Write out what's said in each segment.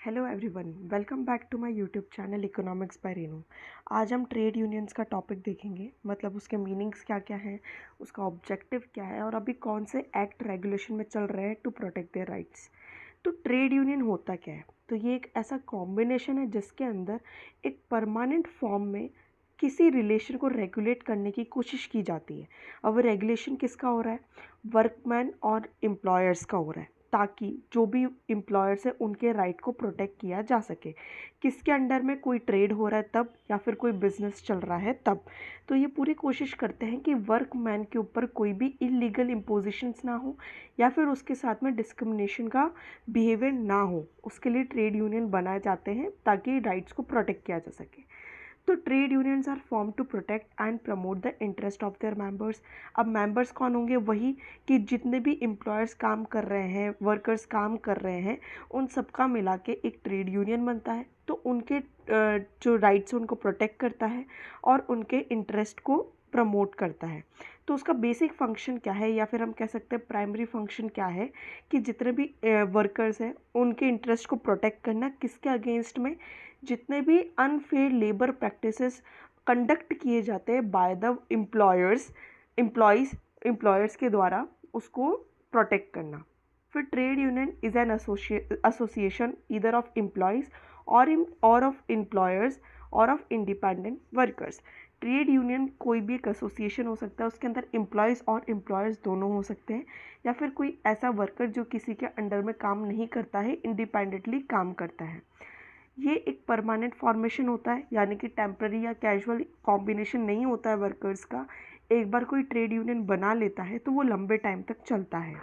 Hello everyone, welcome back to my YouTube channel economics by Renu. आज हम trade unions का topic देखेंगे, मतलब उसके मीनिंग्स क्या क्या हैं, उसका ऑब्जेक्टिव क्या है और अभी कौन से एक्ट रेगुलेशन में चल रहे हैं टू प्रोटेक्ट देयर राइट्स। तो ट्रेड यूनियन होता क्या है? तो ये एक ऐसा कॉम्बिनेशन है जिसके अंदर एक परमानेंट फॉर्म में किसी रिलेशन को रेगुलेट करने की कोशिश की जाती है। अब रेगुलेशन किसका हो रहा है? वर्कमैन और एम्प्लॉयर्स का हो रहा है, ताकि जो भी एम्प्लॉयर्स है उनके राइट को प्रोटेक्ट किया जा सके। किसके अंडर में कोई ट्रेड हो रहा है तब, या फिर कोई बिजनेस चल रहा है तब। तो ये पूरी कोशिश करते हैं कि वर्कमैन के ऊपर कोई भी इलीगल इम्पोजिशंस ना हो, या फिर उसके साथ में डिस्क्रिमिनेशन का बिहेवियर ना हो। उसके लिए ट्रेड यूनियन बनाए जाते हैं ताकि राइट्स को प्रोटेक्ट किया जा सके। तो trade unions are form to protect and promote the interest of their members. अब मेंबर्स कौन होंगे? वही कि जितने भी एम्प्लॉयर्स काम कर रहे हैं, वर्कर्स काम कर रहे हैं, उन सबका मिला के एक ट्रेड यूनियन बनता है। तो उनके जो राइट्स उनको प्रोटेक्ट करता है और उनके इंटरेस्ट को प्रमोट करता है। तो उसका बेसिक फंक्शन क्या है, या फिर हम कह सकते हैं प्राइमरी फंक्शन क्या है, कि जितने भी वर्कर्स हैं उनके इंटरेस्ट को प्रोटेक्ट करना। किसके अगेंस्ट में? जितने भी अनफेयर लेबर प्रैक्टिसेस कंडक्ट किए जाते हैं बाय द एम्प्लॉयर्स के द्वारा, उसको प्रोटेक्ट करना। फिर trade union is an association either of employees और ऑफ एम्प्लॉयर्स और of independent workers. Trade union कोई भी एक एसोसिएशन हो सकता है, उसके अंदर एम्प्लॉयज़ और एम्प्लॉयर्स दोनों हो सकते हैं, या फिर कोई ऐसा वर्कर जो किसी के अंडर में काम नहीं करता है, इंडिपेंडेंटली काम करता है। ये एक परमानेंट फॉर्मेशन होता है, यानी कि टेम्पररी या कैजुअल कॉम्बिनेशन नहीं होता है वर्कर्स का। एक बार कोई ट्रेड यूनियन बना लेता है तो वो लंबे टाइम तक चलता है।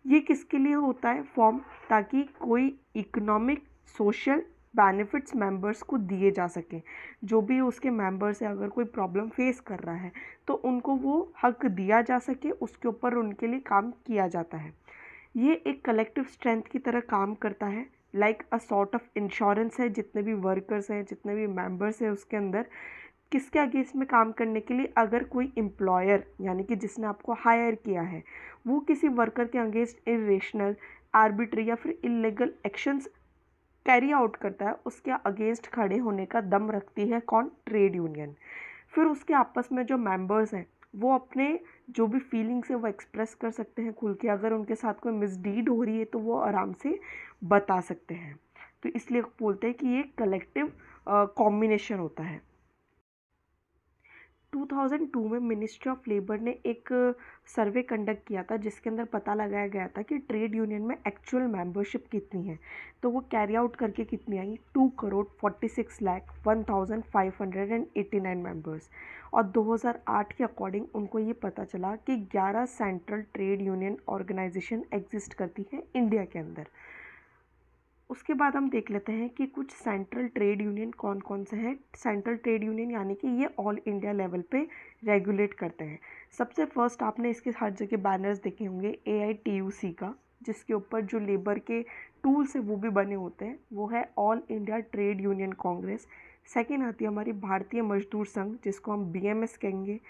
ये किसके लिए होता है फॉर्म? ताकि कोई इकोनॉमिक सोशल बेनिफिट्स मेंबर्स को दिए जा सकें। जो भी उसके मेंबर्स है, अगर कोई प्रॉब्लम फेस कर रहा है तो उनको वो हक दिया जा सके, उसके ऊपर उनके लिए काम किया जाता है। ये एक कलेक्टिव स्ट्रेंथ की तरह काम करता है, like a sort of insurance है। जितने भी वर्कर्स हैं, जितने भी मेंबर्स हैं, उसके अंदर किसके अगेंस्ट में काम करने के लिए? अगर कोई एम्प्लॉयर, यानी कि जिसने आपको हायर किया है, वो किसी वर्कर के अगेंस्ट इरेशनल, आर्बिट्री या फिर इलीगल एक्शंस कैरी आउट करता है, उसके अगेंस्ट खड़े होने का दम रखती है कौन? Trade union. फिर उसके आपस में जो मेंबर्स हैं वो अपने जो भी फीलिंग्स है वो एक्सप्रेस कर सकते हैं खुल के। अगर उनके साथ कोई मिसडीड हो रही है तो वो आराम से बता सकते हैं। तो इसलिए बोलते हैं कि ये कलेक्टिव कॉम्बिनेशन होता है। 2002 में मिनिस्ट्री ऑफ लेबर ने एक सर्वे कंडक्ट किया था, जिसके अंदर पता लगाया गया था कि ट्रेड यूनियन में एक्चुअल मेंबरशिप कितनी है। तो वो कैरी आउट करके कितनी आई? 2,46,01,589 मेंबर्स। और 2008 के अकॉर्डिंग उनको ये पता चला कि 11 central trade union organisation exist करती है इंडिया के अंदर। उसके बाद हम देख लेते हैं कि कुछ सेंट्रल ट्रेड यूनियन कौन कौन से हैं। सेंट्रल ट्रेड यूनियन यानी कि ये ऑल इंडिया लेवल पे रेगुलेट करते हैं। सबसे फर्स्ट आपने इसके हर जगह बैनर्स देखे होंगे AITUC का, जिसके ऊपर जो लेबर के टूल्स है वो भी बने होते हैं। वो है all India trade union Congress. Second आती है हमारी भारतीय मजदूर संघ, जिसको हम BMS कहेंगे।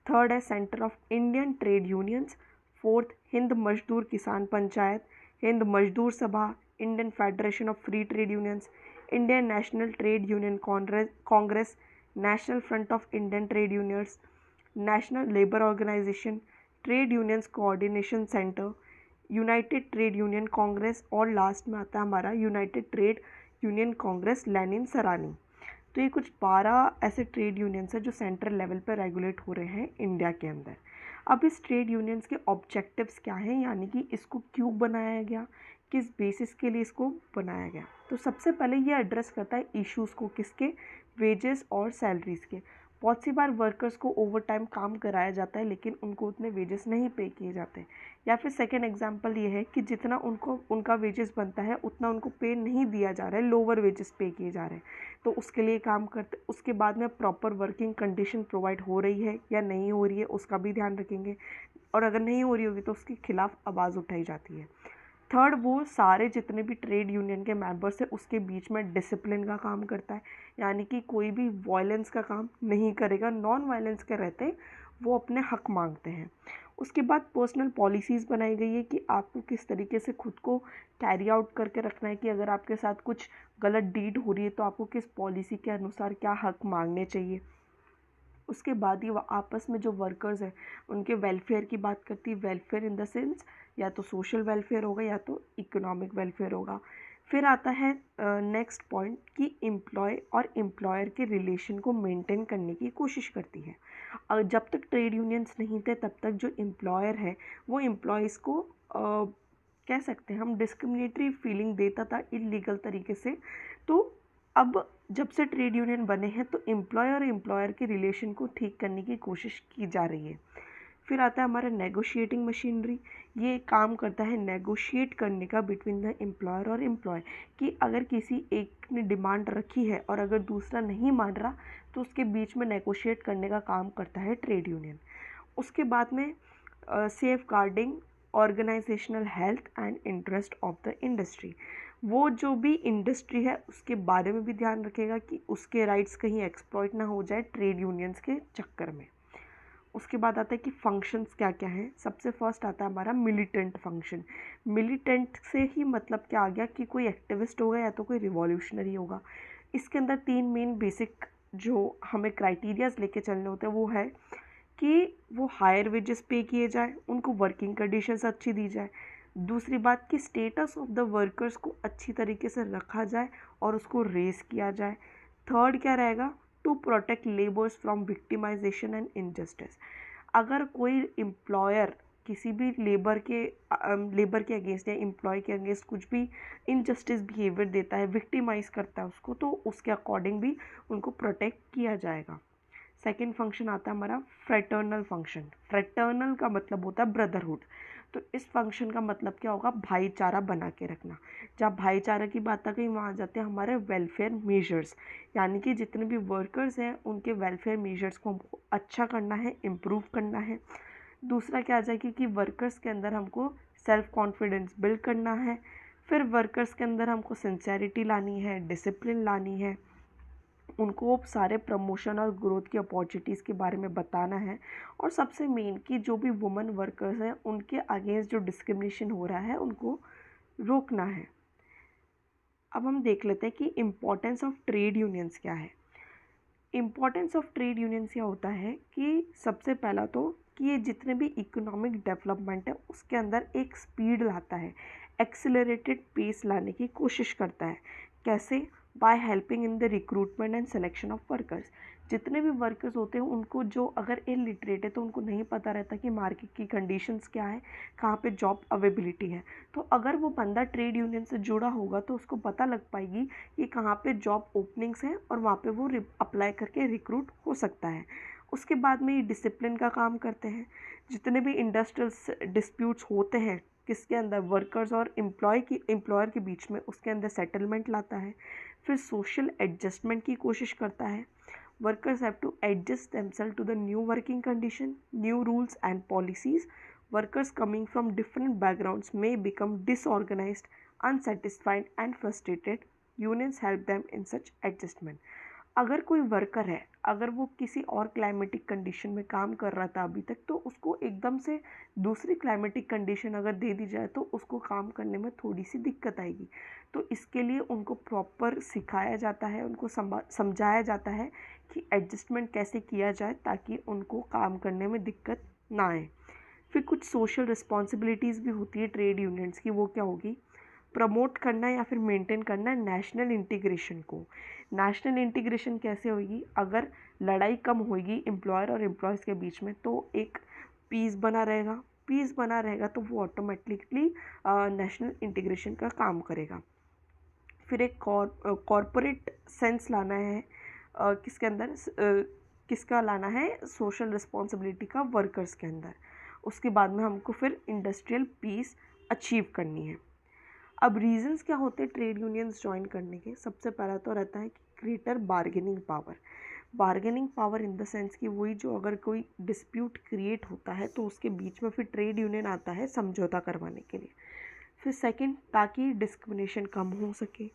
थर्ड है centre of Indian trade unions. Fourth Hind Mazdoor Kisan Panchayat, Hind Mazdoor Sabha, Indian federation of free trade unions, Indian national trade union congress, national front of Indian trade unions, national labour organisation, trade unions coordination centre, united trade union congress, और last में आता है हमारा united trade union congress Lenin Sarani. तो ये कुछ 12 ऐसे trade unions हैं जो सेंट्रल लेवल पर रेगुलेट हो रहे हैं इंडिया के अंदर। अब इस ट्रेड यूनियंस के ऑब्जेक्टिव्स क्या हैं, यानी कि इसको क्यों बनाया गया, किस बेसिस के लिए इसको बनाया गया। तो सबसे पहले ये एड्रेस करता है इश्यूज़ को, किसके? वेजेस और सैलरीज़ के। बहुत सी बार वर्कर्स को ओवर टाइम काम कराया जाता है लेकिन उनको उतने वेजेस नहीं पे किए जाते। या फिर सेकेंड एग्जांपल ये है कि जितना उनको उनका वेजेस बनता है उतना उनको पे नहीं दिया जा रहा है, लोअर वेजेस पे किए जा रहे हैं। तो उसके लिए काम करते, उसके बाद में प्रॉपर वर्किंग कंडीशन प्रोवाइड हो रही है या नहीं हो रही है उसका भी ध्यान रखेंगे, और अगर नहीं हो रही होगी तो उसके खिलाफ आवाज़ उठाई जाती है। थर्ड, वो सारे जितने भी ट्रेड यूनियन के मेंबर्स हैं उसके बीच में डिसिप्लिन का काम करता है, यानी कि कोई भी वायलेंस का काम नहीं करेगा, नॉन वायलेंस के रहते वो अपने हक मांगते हैं। उसके बाद पर्सनल पॉलिसीज़ बनाई गई है कि आपको किस तरीके से खुद को कैरी आउट करके रखना है, कि अगर आपके साथ कुछ गलत डीड हो रही है तो आपको किस पॉलिसी के अनुसार क्या हक मांगने चाहिए। उसके बाद ही वो आपस में जो वर्कर्स हैं उनके वेलफेयर की बात करती है। वेलफेयर इन द सेंस या तो सोशल वेलफेयर होगा या तो इकोनॉमिक वेलफेयर होगा। फिर आता है नेक्स्ट पॉइंट कि एम्प्लॉय और एम्प्लॉयर के रिलेशन को मेंटेन करने की कोशिश करती है। जब तक ट्रेड यूनियंस नहीं थे तब तक जो एम्प्लॉयर है वो एम्प्लॉयज़ को कह सकते हैं हम डिस्क्रिमिनेटरी फीलिंग देता था इलीगल तरीके से। तो अब जब से ट्रेड यूनियन बने हैं तो एम्प्लॉयर और एम्प्लॉयर के रिलेशन को ठीक करने की कोशिश की जा रही है। फिर आता है हमारा नेगोशिएटिंग मशीनरी। ये काम करता है नेगोशिएट करने का बिटवीन द एम्प्लॉयर और एम्प्लॉय, कि अगर किसी एक ने डिमांड रखी है और अगर दूसरा नहीं मान रहा तो उसके बीच में नेगोशिएट करने का काम करता है ट्रेड यूनियन। उसके बाद में safeguarding organisational health and interest of the industry. वो जो भी इंडस्ट्री है उसके बारे में भी ध्यान रखेगा कि उसके राइट्स कहीं एक्सप्लॉइट ना हो जाए ट्रेड यूनियंस के चक्कर में। उसके बाद आता है कि फंक्शंस क्या क्या हैं। सबसे फर्स्ट आता है हमारा मिलिटेंट फंक्शन। मिलिटेंट से ही मतलब क्या आ गया कि कोई एक्टिविस्ट होगा या तो कोई रिवॉल्यूशनरी होगा। इसके अंदर 3 मेन बेसिक जो हमें क्राइटेरियाज लेके चलने होते हैं वो है कि वो हायर वेजेस पे किए जाए, उनको वर्किंग कंडीशंस अच्छी दी जाए। दूसरी बात कि स्टेटस ऑफ द वर्कर्स को अच्छी तरीके से रखा जाए और उसको रेस किया जाए। थर्ड क्या रहेगा, to protect labours from victimisation and injustice. अगर कोई एम्प्लॉयर किसी भी लेबर के अगेंस्ट या एम्प्लॉय के अगेंस्ट कुछ भी इनजस्टिस बिहेवियर देता है, विक्टिमाइज करता है उसको, तो उसके अकॉर्डिंग भी उनको प्रोटेक्ट किया जाएगा। सेकेंड फंक्शन आता है हमारा फ्रेटर्नल फंक्शन। फ्रेटर्नल का मतलब होता है ब्रदरहुड। तो इस फंक्शन का मतलब क्या होगा, भाईचारा बना के रखना। जब भाईचारा की बात आ गई वहाँ आ जाते हैं हमारे वेलफेयर मेजर्स, यानी कि जितने भी वर्कर्स हैं उनके वेलफेयर मेजर्स को हमको अच्छा करना है, इम्प्रूव करना है। दूसरा क्या आ जाएगी कि वर्कर्स के अंदर हमको सेल्फ कॉन्फिडेंस बिल्ड करना है। फिर वर्कर्स के अंदर हमको सिंसेरिटी लानी है, डिसिप्लिन लानी है, उनको सारे प्रमोशन और ग्रोथ की अपॉर्चुनिटीज़ के बारे में बताना है। और सबसे मेन कि जो भी वुमेन वर्कर्स हैं उनके अगेंस्ट जो डिस्क्रिमिनेशन हो रहा है उनको रोकना है। अब हम देख लेते हैं कि इम्पोर्टेंस ऑफ ट्रेड यूनियंस क्या है। इम्पोर्टेंस ऑफ ट्रेड यूनियंस क्या होता है कि सबसे पहला तो कि ये जितने भी इकोनॉमिक डेवलपमेंट है उसके अंदर एक स्पीड लाता है, एक्सेलरेटेड पेस लाने की कोशिश करता है। कैसे, by helping in the recruitment and selection of workers. जितने भी वर्कर्स होते हैं उनको जो अगर इलिटरेट है तो उनको नहीं पता रहता कि मार्केट की कंडीशंस क्या है, कहाँ पे जॉब अवेलेबिलिटी है। तो अगर वो बंदा ट्रेड यूनियन से जुड़ा होगा तो उसको पता लग पाएगी कि कहाँ पे जॉब ओपनिंग्स हैं और वहाँ पे वो अप्लाई करके रिक्रूट हो सकता है। उसके बाद में ये डिसिप्लिन का काम करते हैं। जितने भी इंडस्ट्रियल डिस्प्यूट्स होते हैं किसके अंदर, वर्कर्स और एम्प्लॉयर के बीच में, उसके अंदर सेटलमेंट लाता है। फिर सोशल एडजस्टमेंट की कोशिश करता है। Workers have to adjust themself to the new working condition, new rules and policies. Workers coming from different backgrounds may become disorganized, unsatisfied and frustrated. Unions help them in such adjustment. अगर कोई worker है, अगर वो किसी और climatic condition में काम कर रहा था अभी तक, तो उसको एकदम से दूसरी क्लाइमेटिक कंडीशन अगर दे दी जाए तो उसको काम करने में थोड़ी सी दिक्कत आएगी। तो इसके लिए उनको प्रॉपर सिखाया जाता है, उनको समझाया जाता है कि एडजस्टमेंट कैसे किया जाए ताकि उनको काम करने में दिक्कत ना आए। फिर कुछ सोशल रिस्पॉन्सिबिलिटीज़ भी होती है ट्रेड यूनियंस की। वो क्या होगी, प्रमोट करना या फिर मेंटेन करना नेशनल इंटीग्रेशन को। नेशनल इंटीग्रेशन कैसे होगी, अगर लड़ाई कम होगी एम्प्लॉयर और एम्प्लॉयज़ के बीच में तो एक पीस बना रहेगा। पीस बना रहेगा तो वो ऑटोमेटिकली नेशनल इंटीग्रेशन का काम करेगा। फिर एक कॉरपोरेट सेंस लाना है किसके अंदर, किसका लाना है, सोशल रिस्पॉन्सिबिलिटी का वर्कर्स के अंदर। उसके बाद में हमको फिर इंडस्ट्रियल पीस अचीव करनी है। अब रीजंस क्या होते हैं ट्रेड यूनियंस ज्वाइन करने के। सबसे पहला तो रहता है कि greater bargaining power. Bargaining power in the sense कि वही जो अगर कोई डिस्प्यूट क्रिएट होता है तो उसके बीच में फिर ट्रेड यूनियन आता है समझौता करवाने के लिए। फिर सेकंड, ताकि डिस्क्रिमिनेशन कम हो सके,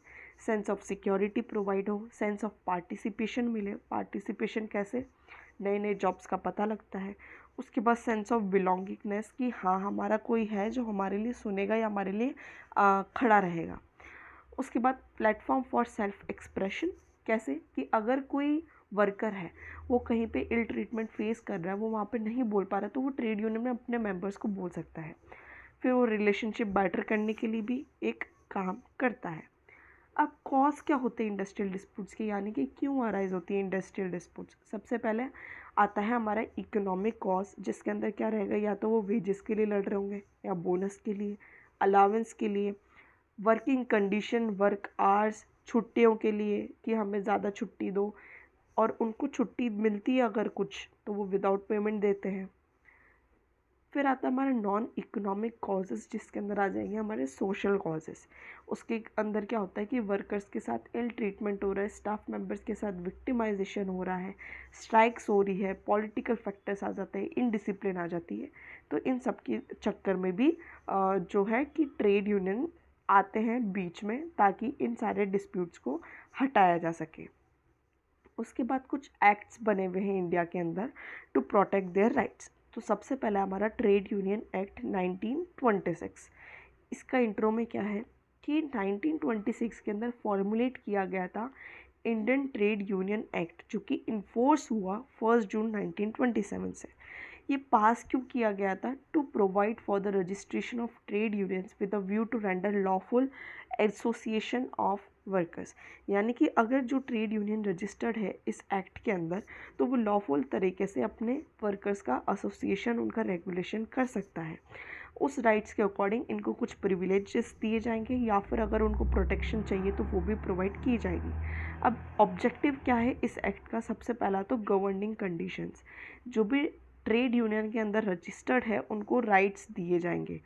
सेंस ऑफ सिक्योरिटी प्रोवाइड हो, सेंस ऑफ पार्टिसिपेशन मिले। पार्टिसिपेशन कैसे, नए नए जॉब्स का पता लगता है। उसके बाद सेंस ऑफ बिलोंगिंगनेस कि हाँ हमारा कोई है जो हमारे लिए सुनेगा या हमारे लिए खड़ा रहेगा। उसके बाद प्लेटफॉर्म फॉर सेल्फ एक्सप्रेशन, कैसे कि अगर कोई वर्कर है वो कहीं पे इल ट्रीटमेंट फेस कर रहा है, वो वहाँ पे नहीं बोल पा रहा, तो वो ट्रेड यूनियन में अपने मेंबर्स को बोल सकता है। फिर वो रिलेशनशिप बेटर करने के लिए भी एक काम करता है। अब कॉज क्या होते हैं इंडस्ट्रियल डिस्प्यूट्स के, यानी कि क्यों अराइज होती है इंडस्ट्रियल डिस्प्यूट्स। सबसे पहले आता है हमारा इकोनॉमिक कॉज, जिसके अंदर क्या रहेगा, या तो वो वेजेस के लिए लड़ रहे होंगे या बोनस के लिए, अलावेंस के लिए, वर्किंग कंडीशन, वर्क आवर्स, छुट्टियों के लिए कि हमें ज़्यादा छुट्टी दो, और उनको छुट्टी मिलती है अगर कुछ तो वो विदाउट पेमेंट देते हैं। फिर आता है हमारा नॉन इकोनॉमिक कॉजेज़, जिसके अंदर आ जाएंगे हमारे सोशल कॉजेज़। उसके अंदर क्या होता है कि वर्कर्स के साथ इल ट्रीटमेंट हो रहा है, स्टाफ मेंबर्स के साथ विक्टिमाइजेशन हो रहा है, स्ट्राइक्स हो रही है, पॉलिटिकल फैक्टर्स आ जाते हैं, इनडिसिप्लिन आ जाती है। तो इन सब के चक्कर में भी जो है कि ट्रेड यूनियन आते हैं बीच में, ताकि इन सारे डिस्प्यूट्स को हटाया जा सके। उसके बाद कुछ एक्ट्स बने हुए हैं इंडिया के अंदर टू प्रोटेक्ट देयर राइट्स। तो सबसे पहला हमारा ट्रेड यूनियन एक्ट 1926। इसका इंट्रो में क्या है कि 1926 के अंदर फॉर्मुलेट किया गया था इंडियन ट्रेड यूनियन एक्ट, जो कि इन्फोर्स हुआ 1 जून 1927 से। ये पास क्यों किया गया था? To provide for the registration of trade unions with a view to render lawful association of workers. यानी कि अगर जो ट्रेड यूनियन रजिस्टर्ड है इस एक्ट के अंदर, तो वो लॉफुल तरीके से अपने वर्कर्स का एसोसिएशन, उनका रेगुलेशन कर सकता है। उस राइट्स के अकॉर्डिंग इनको कुछ प्रिविलेजेस दिए जाएंगे, या फिर अगर उनको प्रोटेक्शन चाहिए तो वो भी प्रोवाइड की जाएगी। अब ऑब्जेक्टिव क्या है इस एक्ट का? सबसे पहला तो गवर्निंग कंडीशंस, जो भी ट्रेड यूनियन के अंदर रजिस्टर्ड है उनको राइट्स दिए जाएंगे।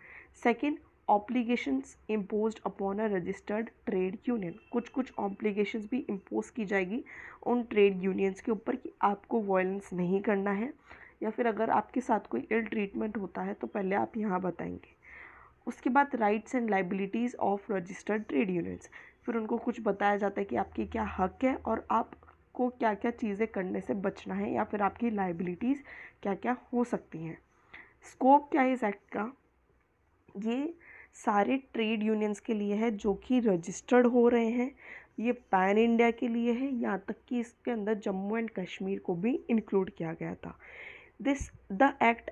Second, obligations imposed upon a registered trade union, कुछ ऑब्लिगेशंस भी इम्पोज की जाएगी उन ट्रेड यूनियंस के ऊपर कि आपको वायलेंस नहीं करना है, या फिर अगर आपके साथ कोई इल ट्रीटमेंट होता है तो पहले आप यहाँ बताएंगे। उसके बाद rights and liabilities of registered trade unions, फिर उनको कुछ बताया जाता है कि आपके क्या हक है और आपको क्या क्या चीज़ें करने से बचना है, या फिर आपकी लाइबिलिटीज़ क्या क्या हो सकती हैं। स्कोप क्या है इस एक्ट का? ये सारे ट्रेड यूनियंस के लिए है जो कि रजिस्टर्ड हो रहे हैं, ये पैन इंडिया के लिए है, यहाँ तक कि इसके अंदर जम्मू एंड कश्मीर को भी इंक्लूड किया गया था। The act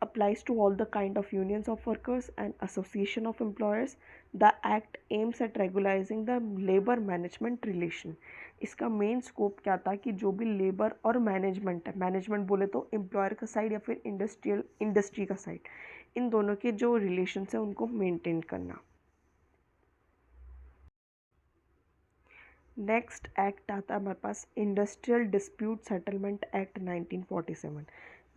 applies to all the kind of unions of workers and association of employers. The act aims at regularizing the labor management relation. इसका मेन स्कोप क्या था कि जो भी लेबर और मैनेजमेंट है, मैनेजमेंट बोले तो एम्प्लॉयर का साइड या फिर इंडस्ट्री का साइड, इन दोनों के जो रिलेशन है उनको मेंटेन करना। नेक्स्ट एक्ट आता है हमारे पास इंडस्ट्रियल डिस्प्यूट सेटलमेंट एक्ट 1947।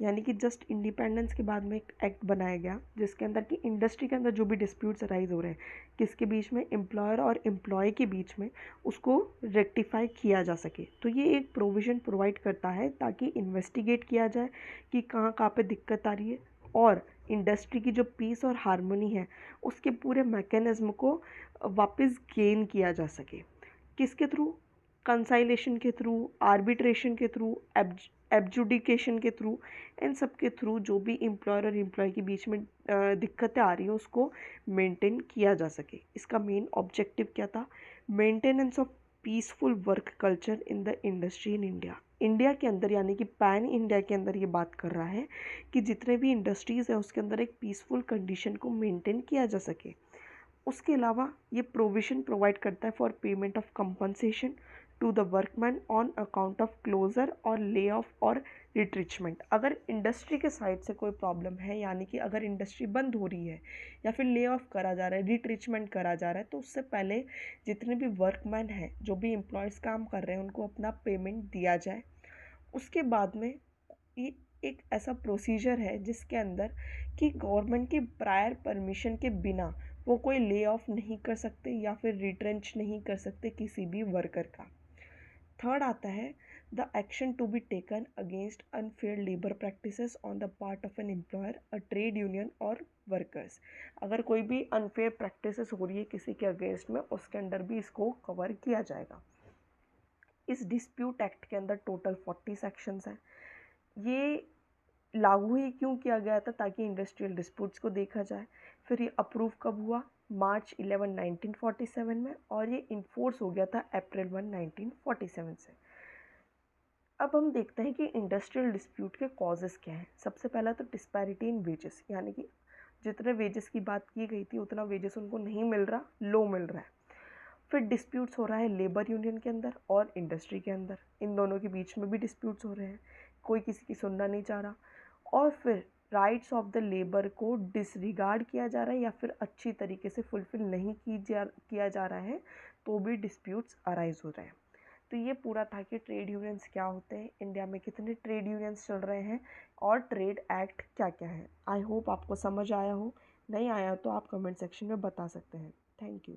यानी कि जस्ट इंडिपेंडेंस के बाद में एक एक्ट बनाया गया जिसके अंदर कि इंडस्ट्री के अंदर जो भी डिस्प्यूट्स अराइज हो रहे हैं किसके बीच में, एम्प्लॉयर और एम्प्लॉय के बीच में, उसको रेक्टिफाई किया जा सके। तो ये एक प्रोविज़न प्रोवाइड करता है ताकि इन्वेस्टिगेट किया जाए कि कहाँ कहाँ पे दिक्कत आ रही है, और इंडस्ट्री की जो पीस और हारमोनी है उसके पूरे मैकेनिज्म को वापस गेन किया जा सके। किसके थ्रू? कंसाइलेशन के थ्रू, आर्बिट्रेशन के थ्रू, एब्जुडिकेशन के थ्रू, इन सब के थ्रू जो भी एम्प्लॉयर और एम्प्लॉय के बीच में दिक्कतें आ रही हैं उसको मेंटेन किया जा सके। इसका मेन ऑब्जेक्टिव क्या था? Maintenance of peaceful work culture in the industry in India. India के अंदर, यानी कि पैन इंडिया के अंदर ये बात कर रहा है कि जितने भी इंडस्ट्रीज़ है उसके अंदर एक पीसफुल कंडीशन को मेंटेन किया जा सके। उसके अलावा ये प्रोविज़न प्रोवाइड करता है for payment of compensation to the workman on account of closure और ले ऑफ और रिट्रिचमेंट। अगर इंडस्ट्री के साइड से कोई प्रॉब्लम है, यानी कि अगर इंडस्ट्री बंद हो रही है या फिर ले ऑफ करा जा रहा है, रिट्रिचमेंट करा जा रहा है, तो उससे पहले जितने भी वर्कमैन हैं, जो भी एम्प्लॉयज़ काम कर रहे हैं, उनको अपना पेमेंट दिया जाए। उसके बाद में ये एक ऐसा प्रोसीजर है जिसके अंदर कि गवर्नमेंट की प्रायर परमिशन के बिना वो कोई ले ऑफ नहीं कर सकते या फिर रिट्रेंच नहीं कर सकते किसी भी वर्कर का। थर्ड आता है the action to be taken against unfair labour practices on the part of an employer, a trade union और वर्कर्स। अगर कोई भी अनफेयर प्रैक्टिसेस हो रही है किसी के अगेंस्ट में, उसके अंदर भी इसको कवर किया जाएगा। इस डिस्प्यूट एक्ट के अंदर टोटल 40 सेक्शंस हैं। ये लागू ही क्यों किया गया था? ताकि इंडस्ट्रियल डिस्प्यूट्स को देखा जाए। फिर ये अप्रूव कब हुआ? मार्च 11 1947 में, और ये इन्फोर्स हो गया था अप्रैल 1 1947 से। अब हम देखते हैं कि इंडस्ट्रियल डिस्प्यूट के कॉजेज़ क्या हैं। सबसे पहला तो डिस्पैरिटी इन वेजेस, यानी कि जितने वेजेस की बात की गई थी उतना वेजेस उनको नहीं मिल रहा, लो मिल रहा है। फिर डिस्प्यूट्स हो रहा है लेबर यूनियन के अंदर और इंडस्ट्री के अंदर, इन दोनों के बीच में भी डिस्प्यूट्स हो रहे हैं, कोई किसी की सुनना नहीं चाह रहा। और फिर राइट्स ऑफ द लेबर को डिसरिगार्ड किया जा रहा है या फिर अच्छी तरीके से फुलफ़िल नहीं किया जा रहा है, तो भी डिस्प्यूट्स अराइज हो रहे हैं। तो ये पूरा था कि ट्रेड यूनियंस क्या होते हैं, इंडिया में कितने ट्रेड यूनियंस चल रहे हैं और ट्रेड एक्ट क्या क्या है। आई होप आपको समझ आया हो, नहीं आया तो आप कमेंट सेक्शन में बता सकते हैं। Thank you.